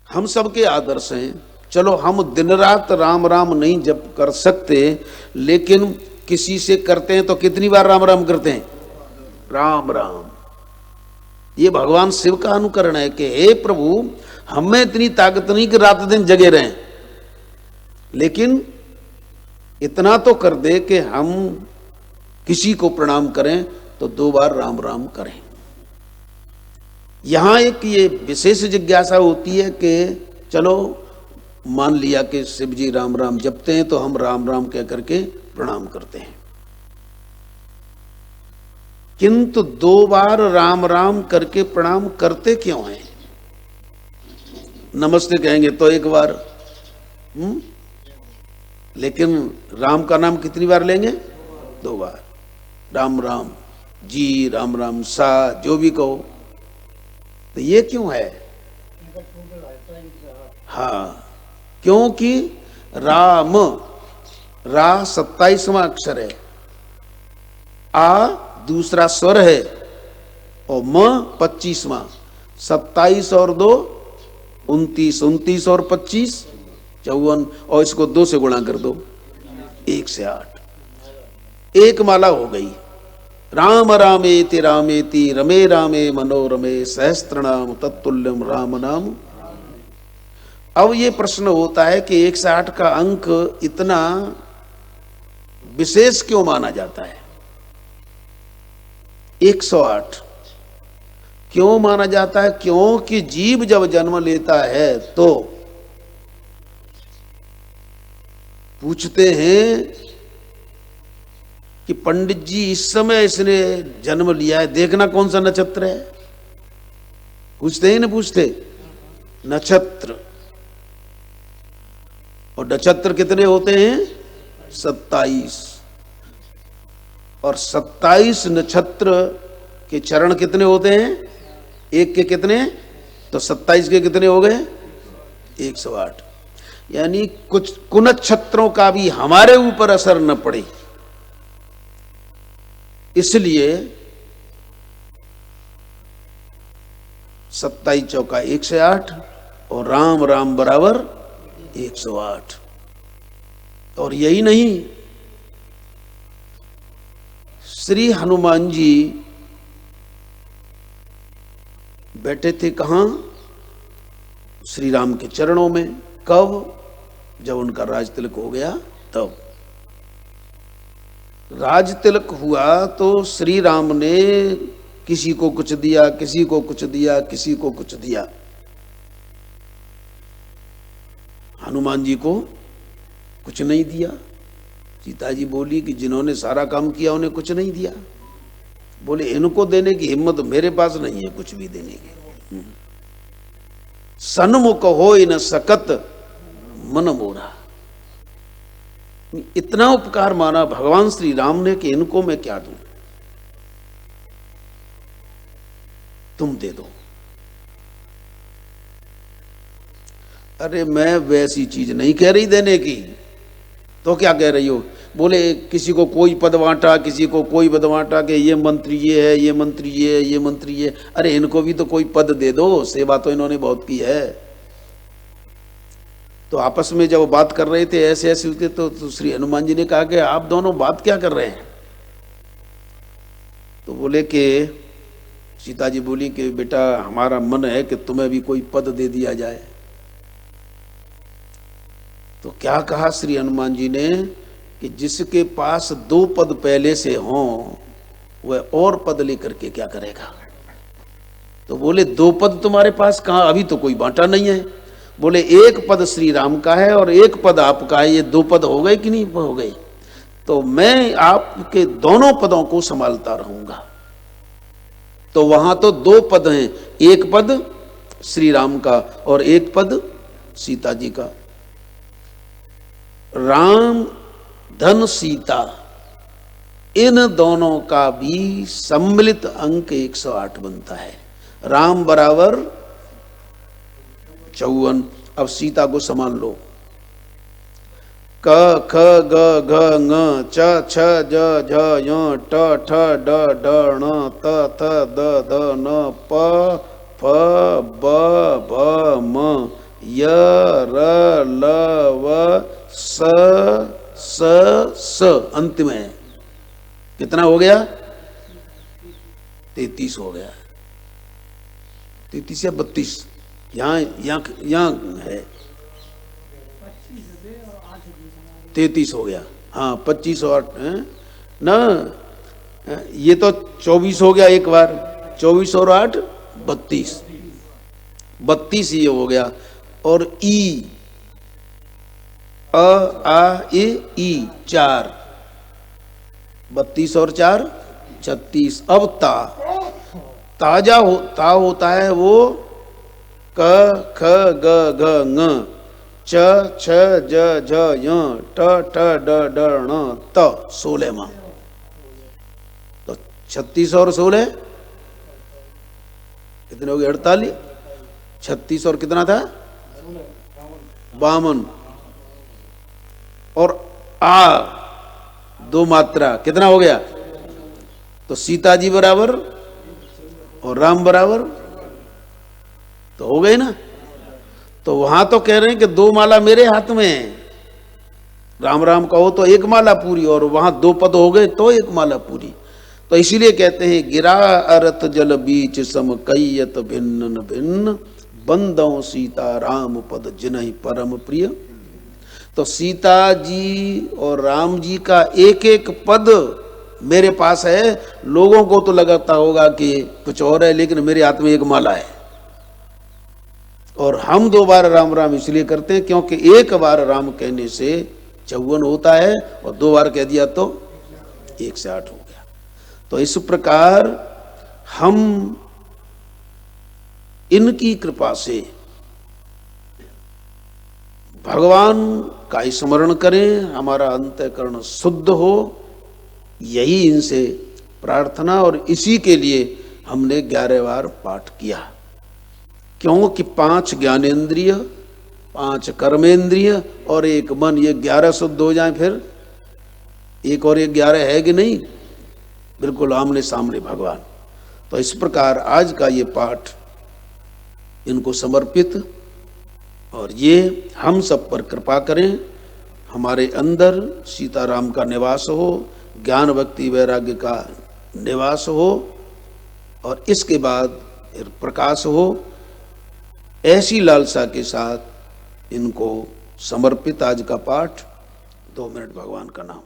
हम सबके आदर्श हैं। चलो हम दिन रात राम राम नहीं जप कर सकते, लेकिन किसी से करते हैं तो कितनी बार राम राम करते हैं? राम राम। ये भगवान शिव का अनुकरण है कि हे प्रभु, हमें इतनी ताकत नहीं कि रात दिन जगे रहें, लेकिन इतना तो कर दे कि हम किसी को प्रणाम करें तो 2 बार राम राम करें। यहां एक ये विशेष जिज्ञासा होती है कि चलो मान लिया कि शिव जी राम राम जपते हैं तो हम राम राम कह करके प्रणाम करते हैं, किंतु 2 बार राम राम करके प्रणाम करते क्यों हैं? नमस्ते कहेंगे तो 1 बार, लेकिन राम का नाम कितनी बार लेंगे? 2 बार। राम राम जी, राम राम सा, जो भी कहो। तो ये क्यों है? हाँ, क्योंकि राम, रा 27वां अक्षर है, आ दूसरा स्वर है, और म 25वां। 27 और 2 29, 29 और 25 54, और इसको 2 से गुणा कर दो, 1 से 8, 1 माला हो गई। राम रामेति रामेति रमे रामे मनोरमे सहस्त्रनाम तत्तुल्यम राम नाम। अब ये प्रश्न होता है कि 1 से 8 का अंक इतना विशेष क्यों माना जाता है? 108 क्यों माना जाता है? क्योंकि जीव जब जन्म लेता है तो पूछते हैं कि पंडित जी इस समय इसने जन्म लिया है, देखना कौन सा नक्षत्र है। पूछते ही ना, पूछते नक्षत्र। और नक्षत्र कितने होते हैं? 27। और 27 नक्षत्र के चरण कितने होते हैं? 1 के कितने? तो 27 के कितने हो गए? 108। यानी कुछ कुनक्षत्रों का भी हमारे ऊपर असर न पड़े, इसलिए 27 चौका 108 और राम राम बराबर 108। और यही नहीं, श्री हनुमान जी बैठे थे कहां? श्री राम के चरणों में। कब? जब उनका राज तिलक हो गया तब। राज तिलक हुआ तो श्री राम ने किसी को कुछ दिया, किसी को कुछ दिया, किसी को कुछ दिया। हनुमान जी को कुछ नहीं दिया। सीता जी बोली कि जिन्होंने सारा काम किया उन्हें कुछ नहीं दिया। बोले इनको देने की हिम्मत मेरे पास नहीं है, कुछ भी देने की। सन्मुख होय न सकत मन मोरा। इतना उपकार माना भगवान श्री राम ने कि इनको मैं क्या दूं, तुम दे दो। अरे मैं वैसी चीज नहीं कह रही देने की, तो क्या कह रही हो? बोले किसी को कोई पद बांटा, किसी को कोई पद बांटा कि ये मंत्री ये है, ये मंत्री ये है, ये मंत्री ये। अरे इनको भी तो कोई पद दे दो, सेवा तो इन्होंने बहुत की है। तो आपस में जब बात कर रहे थे ऐसे ऐसे होते तो श्री हनुमान जी ने कहा कि आप दोनों बात क्या कर रहे हैं? तो बोले कि सीता जी बोली कि बेटा हमारा मन है कि तुम्हें भी कोई पद दे दिया जाए। तो क्या कहा श्री हनुमान जी ने कि जिसके पास 2 पद पहले से हों वह और पद लेकर के क्या करेगा? तो बोले 2 पद तुम्हारे पास कहां, अभी तो कोई बांटा नहीं है। बोले 1 पद श्री राम का है और 1 पद आपका है, ये 2 पद हो गए कि नहीं हो गए? तो मैं आपके दोनों पदों को संभालता रहूंगा। तो वहां तो 2 पद हैं, 1 पद श्री राम का और 1 पद सीता जी का। राम धन सीता, इन दोनों का भी सम्मिलित अंक 108 बनता है। राम बराबर 54। अब सीता को संभाल लो। क ख ग घ ङ च छ ज झ य ट ठ ड ढ ण त थ द ध न प फ ब भ म य र ल व स स अंत में है। कितना हो गया? 33 हो गया। 33 या 32 यहाँ है। 33 हो गया। हाँ 25 और 8 है ना। ये तो 24 हो गया एक बार। 24 और 8 32। 32 ये हो गया। और ई अ आ ई 4। 32 और 4 36। अब ता होता है वो क ख ग घ ङ च छ ज झ य ट ठ ड ढ ण त 16वां। तो 36 और 16 कितने हो गए? 48। 36 और कितना था? 52। और आ 2 मात्रा कितना हो गया? तो सीता जी बराबर और राम बराबर तो हो गए ना। तो वहां तो कह रहे हैं कि 2 माला मेरे हाथ में है। राम राम कहो तो 1 माला पूरी, और वहां 2 पद हो गए तो 1 माला पूरी। तो इसीलिए कहते हैं गिरा अरत जल बीच सम कैयत भिन्न भिन्न बंदों सीता राम पद जिन्हि परम प्रिय। तो सीता जी और राम जी का एक एक पद मेरे पास है। लोगों को तो लगाता होगा कि कुछ और है, लेकिन मेरे हाथ में 1 माला है। और हम 2 बार राम राम इसलिए करते हैं क्योंकि 1 बार राम कहने से 54 होता है, और 2 बार कह दिया तो 1 से 8 हो गया। तो इस प्रकार हम इनकी कृपा से भगवान का स्मरण करें, हमारा अंतःकरण शुद्ध हो, यही इनसे प्रार्थना। और इसी के लिए हमने 11 बार पाठ किया। क्योंकि 5 ज्ञानेंद्रिय, 5 कर्मेंद्रिय और 1 मन, ये 11 शुद्ध हो जाए, फिर 1 और 1 11 है कि नहीं? बिल्कुल आमने सामने भगवान। तो इस प्रकार आज का ये पाठ इनको समर्पित, और ये हम सब पर कृपा करें, हमारे अंदर सीताराम का निवास हो, ज्ञान भक्ति वैराग्य का निवास हो, और इसके बाद प्रकाश हो। ऐसी लालसा के साथ इनको समर्पित आज का पाठ। 2 मिनट भगवान का नाम।